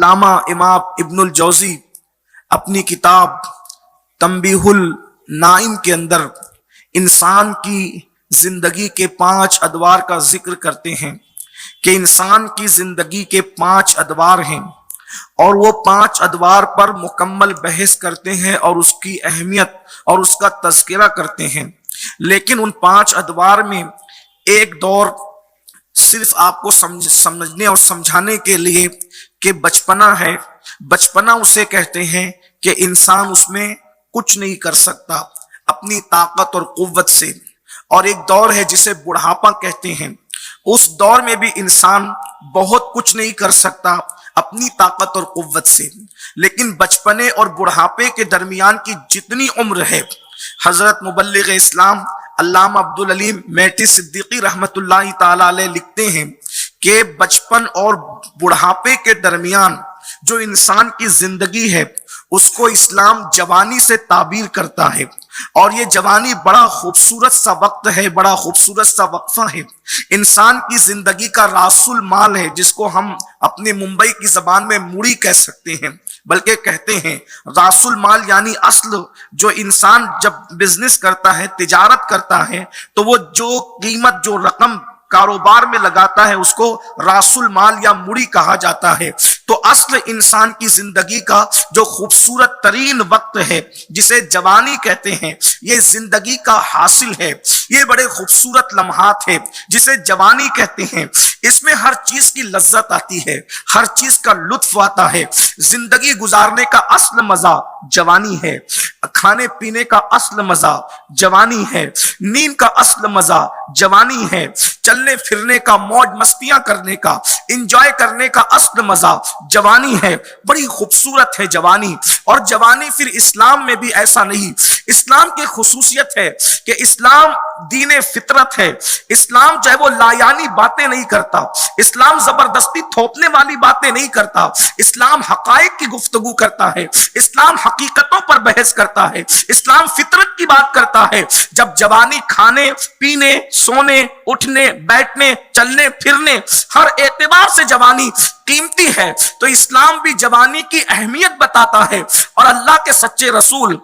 علامہ امام ابن الجوزی اپنی کتاب تنبیہ النائم کے اندر انسان کی زندگی کے 5 ادوار کا ذکر کرتے ہیں کہ انسان کی زندگی کے 5 ادوار ہیں اور وہ 5 ادوار پر مکمل بحث کرتے ہیں اور اس کی اہمیت اور اس کا تذکرہ کرتے ہیں. لیکن ان 5 ادوار میں ایک دور صرف آپ کو سمجھنے اور سمجھانے کے لیے کہ بچپنا ہے. بچپنا اسے کہتے ہیں کہ انسان اس میں کچھ نہیں کر سکتا اپنی طاقت اور قوت سے، اور ایک دور ہے جسے بڑھاپا کہتے ہیں. اس دور میں بھی انسان بہت کچھ نہیں کر سکتا اپنی طاقت اور قوت سے. لیکن بچپنے اور بڑھاپے کے درمیان کی جتنی عمر ہے، حضرت مبلغ اسلام علامہ عبدالعلیم میٹھی صدیقی رحمت اللہ تعالی علیہ لکھتے ہیں کہ بچپن اور بڑھاپے کے درمیان جو انسان کی زندگی ہے اس کو اسلام جوانی سے تعبیر کرتا ہے، اور یہ جوانی بڑا خوبصورت سا وقت ہے، بڑا خوبصورت سا وقفہ ہے. انسان کی زندگی کا راس المال ہے، جس کو ہم اپنے ممبئی کی زبان میں موڑی کہہ سکتے ہیں، بلکہ کہتے ہیں راس المال یعنی اصل. جو انسان جب بزنس کرتا ہے، تجارت کرتا ہے، تو وہ جو قیمت، جو رقم کاروبار میں لگاتا ہے اس کو راس المال یا موڑی کہا جاتا ہے. تو اصل انسان کی زندگی کا جو خوبصورت ترین وقت ہے جسے جوانی کہتے ہیں، یہ زندگی کا حاصل ہے. یہ بڑے خوبصورت لمحات ہے جسے جوانی کہتے ہیں. اس میں ہر چیز کی لذت آتی ہے، ہر چیز کا لطف آتا ہے. زندگی گزارنے کا اصل مزہ جوانی ہے، کھانے پینے کا اصل مزہ جوانی ہے، نیند کا اصل مزہ جوانی ہے، چلنے پھرنے کا، موج مستیاں کرنے کا، انجوائے کرنے کا اصل مزہ جوانی ہے. بڑی خوبصورت ہے جوانی. اور جوانی پھر اسلام میں بھی ایسا نہیں. اسلام کی خصوصیت ہے کہ اسلام دین فطرت ہے. اسلام جو ہے وہ لایانی باتیں نہیں کرتا، اسلام زبردستی تھوپنے والی باتیں نہیں کرتا. اسلام حقائق کی گفتگو کرتا ہے، اسلام حقیقتوں پر بحث کرتا ہے، اسلام فطرت کی بات کرتا ہے. جب جوانی کھانے پینے، سونے اٹھنے بیٹھنے چلنے پھرنے ہر اعتبار سے جوانی قیمتی ہے، تو اسلام بھی جوانی کی اہمیت بتاتا ہے. اور اللہ کے سچے رسول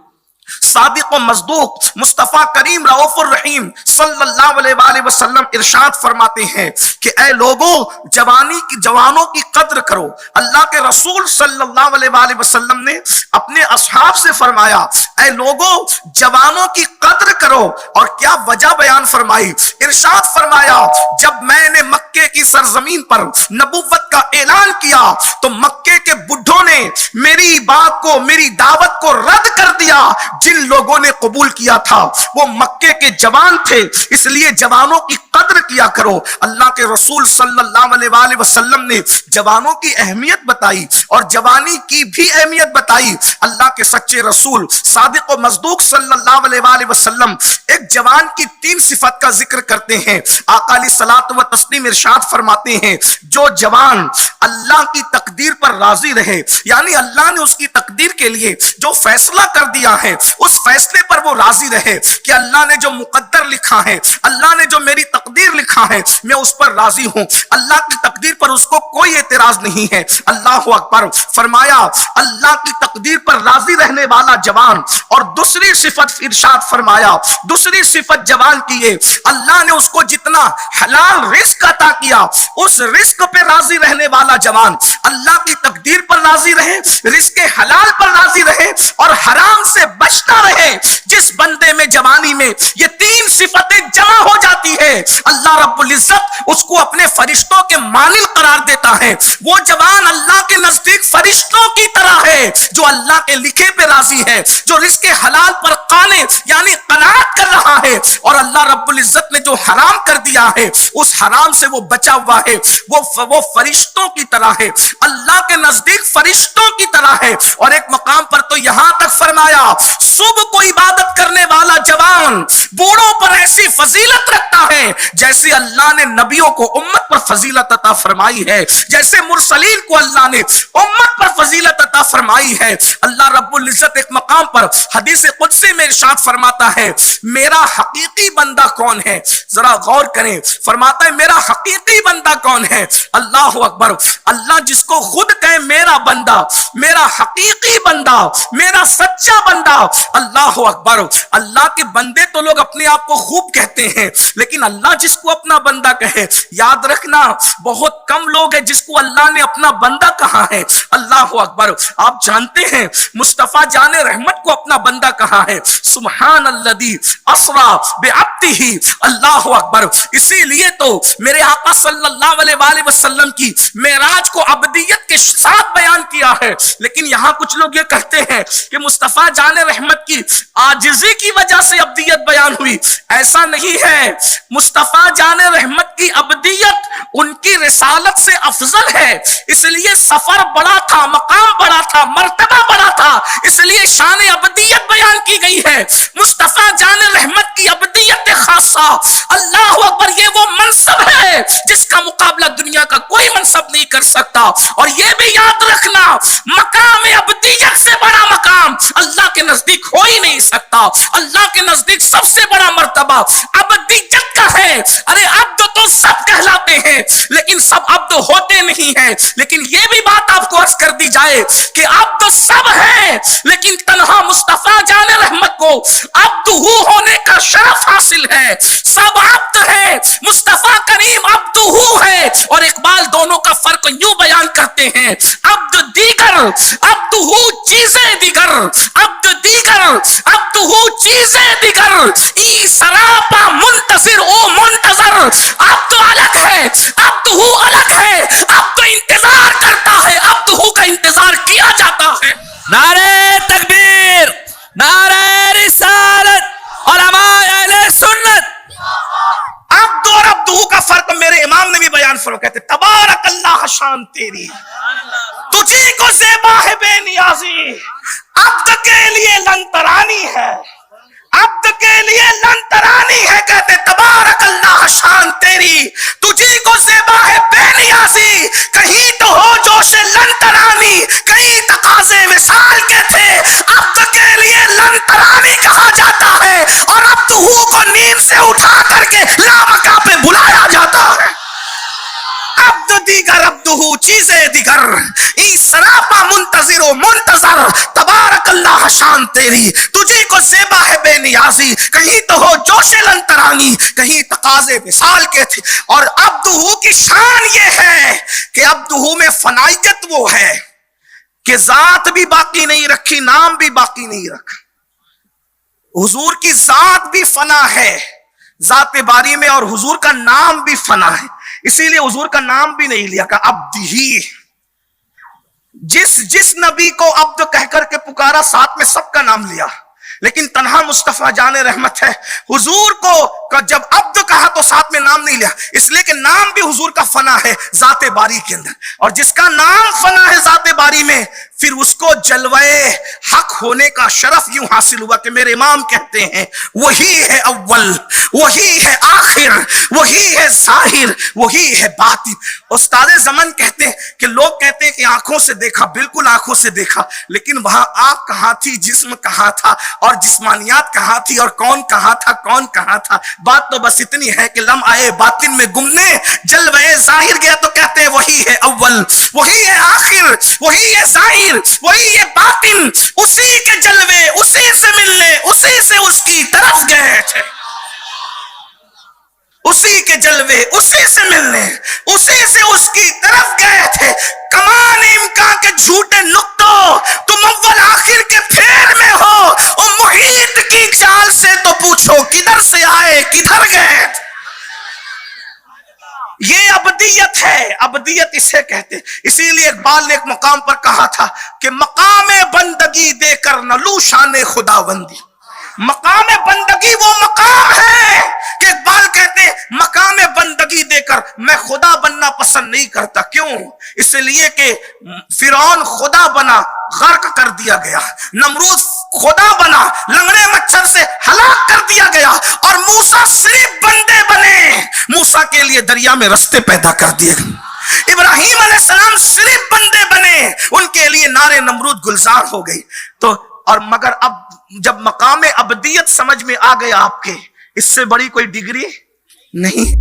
صادق و مصدوق مصطفیٰ کریم رؤوف الرحیم صلی اللہ علیہ وآلہ وسلم ارشاد فرماتے ہیں کہ اے لوگوں، جوانی کی، جوانوں کی قدر کرو. اللہ کے رسول صلی اللہ علیہ وآلہ وسلم نے اپنے اصحاب سے فرمایا اے لوگوں، جوانوں کی قدر کرو. اور کیا وجہ بیان فرمائی؟ ارشاد فرمایا جب میں نے مکے کی سرزمین پر نبوت کا اعلان کیا تو مکے کے بڈھوں نے میری بات کو، میری دعوت کو رد کر دیا. جن لوگوں نے قبول کیا تھا وہ مکے کے جوان تھے، اس لیے جوانوں کی قدر کیا کرو. اللہ کے رسول صلی اللہ علیہ وآلہ وسلم نے جوانوں کی اہمیت بتائی اور جوانی کی بھی اہمیت بتائی. اللہ کے سچے رسول صادق و مصدوق صلی اللہ علیہ وآلہ وسلم ایک جوان کی 3 صفت کا ذکر کرتے ہیں. آقا علیہ الصلوۃ والتسلیم ارشاد فرماتے ہیں جو جوان اللہ کی تقدیر پر راضی رہے، یعنی اللہ نے اس کی تقدیر کے لیے جو فیصلہ کر دیا ہے اس فیصلے پر وہ راضی رہے کہ اللہ نے جو مقدر لکھا ہے، اللہ نے جو میری تقدیر لکھا ہے، میں اس پر راضی ہوں. اللہ کی تقدیر پر اس کو کوئی اعتراض نہیں ہے. اللہ اکبر. فرمایا اللہ کی تقدیر پر راضی رہنے والا جوان. اور دوسری صفت ارشاد فرمایا، دوسری صفت جوان کی ہے اللہ نے اس کو جتنا حلال رزق عطا کیا اس رزق پہ راضی رہنے والا جوان. اللہ کی تقدیر پر راضی رہے، رزق حلال پر راضی رہے اور حرام سے بچتا رہے. جس بندے میں جوانی میں یہ 3 صفتیں جمع ہو جاتی ہے، اللہ رب العزت اس کو اپنے فرشتوں کے مانند قرار دیتا ہے. وہ جوان اللہ کے نزدیک فرشتوں کی طرح ہے جو اللہ کے لکھے پہ راضی ہے، جو رزق حلال پر قانے یعنی قناعت کر رہا ہے، اور اللہ رب العزت نے جو حرام کر دیا ہے اس حرام سے وہ بچا ہوا ہے. وہ فرشتوں کی طرح ہے، اللہ کے نزدیک فرشتوں کی طرح ہے. اور ایک مقام پر تو یہاں تک فرمایا صبح کو عبادت کرنے والا جوان بوڑھوں پر ایسی فضیلت رکھتا ہے جیسے اللہ نے نبیوں کو امت پر فضیلت عطا فرمائی ہے، جیسے مرسلین کو اللہ نے امت پر فضیلت عطا فرمائی ہے۔ اللہ رب العزت ایک مقام پر حدیث قدسی میں ارشاد فرماتا ہے میرا حقیقی بندہ کون ہے؟ ذرا غور کریں، فرماتا ہے میرا حقیقی بندہ کون ہے؟ اللہ اکبر۔ اللہ جس کو خود کہے میرا بندہ، میرا حقیقی بندہ، میرا سچا بندہ، اللہ اکبر۔ اللہ کے بندے تو لوگ اپنے آپ کو خوب کہتے ہیں، لیکن اللہ جس کو اپنا بندہ کہے، یاد رکھنا بہت کم لوگ ہیں جس کو اللہ نے اپنا بندہ کہا ہے۔ اللہ اکبر۔ آپ جانتے ہیں مصطفیٰ جان رحمت کو اپنا بندہ کہا ہے، سبحان الذی اسری بعبدہ، اللہ اکبر۔ اسی لیے تو میرے آقا صلی اللہ علیہ وآلہ وسلم کی معراج کو عبدیت کے ساتھ بیان کیا ہے، لیکن یہاں کچھ لوگ یہ کہتے ہیں کہ مصطفیٰ جان رحمت کی عاجزی کی وجہ سے عبدیت بیان ہوئی۔ ایسا نہیں ہے، مصطفیٰ جان رحمت کی عبدیت ان کی رسالت سے افضل ہے، اس لیے سفر بڑا تھا، مقام بڑا تھا، مرتبہ بڑا تھا، اس لیے شان عبدیت بیان کی گئی ہے۔ مصطفیٰ جان رحمت کی عبدیت خاصہ، اللہ اکبر، یہ وہ منصب ہے جس کا مقابلہ دنیا کا کوئی منصب نہیں کر سکتا۔ اور یہ بھی یاد رکھنا مقام عبدیت سے بڑا مقام اللہ کے نزدیک ہو ہی نہیں سکتا۔ اللہ کے نزدیک سب سے بڑا مرتبہ عبدیت کا ہے۔ ارے عبد تو سب کہلاتے ہیں لیکن سب عبد ہوتے نہیں ہیں، لیکن یہ بھی بات آپ کو عرض کر دی جائے کہ عبد سب ہے لیکن تنہا مصطفیٰ جان رحمت کو عبد ہونے کا شرف حاصل ہے۔ سب عبد ہے، مصطفیٰ کریم عبد ہے۔ اور اقبال دونوں کا فرق یوں بیان کرتے ہیں، عبد دیگر، عبد چیزیں دیگر، عبد دیگر، عبد چیزیں دیگر، ای سراپا منتظر او منتظر۔ عبد الگ ہے، عبد الگ ہے، عبد انتظار کرتا ہے، عبد کا انتظار کیا جاتا ہے۔ نعرہ تکبیر، نعرہ رسالت، علماء اہل سنت۔ عبد اور عبدہ کا فرق میرے امام نے بھی بیان فرما، کہتے تبارک اللہ شان تیری، تجھی کو زیبا ہے بے نیازی۔ عبد کے لیے لن ترانی ہے، عبد کے لیے لن ترانی ہے، کہتے تبارک اللہ شان تیری، تجھی کو زیبا ہے بے نیازی۔ کہیں تو ہو جوش لن ترانی، کہیں تقاضے وصال کے تھے۔ عبد کے لیے لن ترانی کہا جاتا ہے اور عبدہ کو نیند سے اٹھا کر کے لامکہ پہ بلایا جاتا ہے۔ عبد دیگر، عبدہ چیزیں دیگر، ای سراپا منتظر و منتظر۔ تبارک اللہ شان تیری، تجھی کو زیبا ہے بے نیازی، کہیں تو ہو جوش لن ترانی، کہیں تقاضے وصال کے تھے۔ اور عبدہ کی شان یہ ہے کہ عبدہ میں فنائیت وہ ہے کہ ذات بھی باقی نہیں رکھی، نام بھی باقی نہیں رکھا۔ حضور کی ذات بھی فنا ہے ذات باری میں، اور حضور کا نام بھی فنا ہے، اسی لیے حضور کا نام بھی نہیں لیا، کہ عبدہی۔ جس نبی کو عبد کہہ کر کے پکارا ساتھ میں سب کا نام لیا، لیکن تنہا مصطفیٰ جان رحمت ہے، حضور کو جب عبد کہا تو ساتھ میں نام نہیں لیا، اس لیے کہ نام بھی حضور کا فنا ہے ذات باری کے اندر، اور جس کا نام فنا ہے ذات باری میں پھر اس کو جلوہ حق ہونے کا شرف یوں حاصل ہوا کہ میرے امام کہتے ہیں وہی ہے اول، وہی ہے آخر، وہی ہے ظاہر، وہی ہے باطن۔ استاد زمن کہتے ہیں کہ لوگ کہتے ہیں کہ آنکھوں سے دیکھا، بالکل آنکھوں سے دیکھا، لیکن وہاں آنکھ کہاں تھی، جسم کہاں تھا، اور جسمانیات کہاں تھی، اور کون کہاں تھا، کون کہاں تھا۔ بات تو بس اتنی ہے کہ لمحہ باطن میں گمنے جلوہ ظاہر گیا تو کہتے ہیں وہی ہے اول، وہی ہے آخر، وہی ہے ظاہر، وہی ہے باطن۔ اسی کے جلوے، اسی سے ملنے، اسی سے اس کی طرف گئے تھے، اسی کے جلوے، اسی سے ملنے، اسی سے اس کی طرف گئے تھے۔ کمان امکان کے جھوٹے نقطوں، تم اول آخر کے پھیر میں ہو، اور محیط کی چال سے تو پوچھو کدھر سے آئے کدھر گئے۔ یہ ابدیت ہے، ابدیت اسے کہتے ہیں۔ اسی لیے اقبال نے ایک مقام پر کہا تھا کہ مقام بندگی دے کر نہ لوں شان خداوندی۔ مقام بندگی وہ مقام ہے کہ اقبال کہتے ہیں مقام بندگی دے کر میں خدا بننا پسند نہیں کرتا۔ کیوں؟ اس لیے کہ فرعون خدا خدا بنا غرق کر دیا گیا، نمرود خدا بنا لنگڑے مچھر سے ہلاک کر دیا گیا، اور موسیٰ صرف بندے بنے، موسیٰ کے لیے دریا میں رستے پیدا کر دیے گئے، ابراہیم علیہ السلام صرف بندے بنے، ان کے لیے نار نمرود گلزار ہو گئی۔ تو اور مگر اب جب مقام ابدیت سمجھ میں آ گیا آپ کے، اس سے بڑی کوئی ڈگری نہیں۔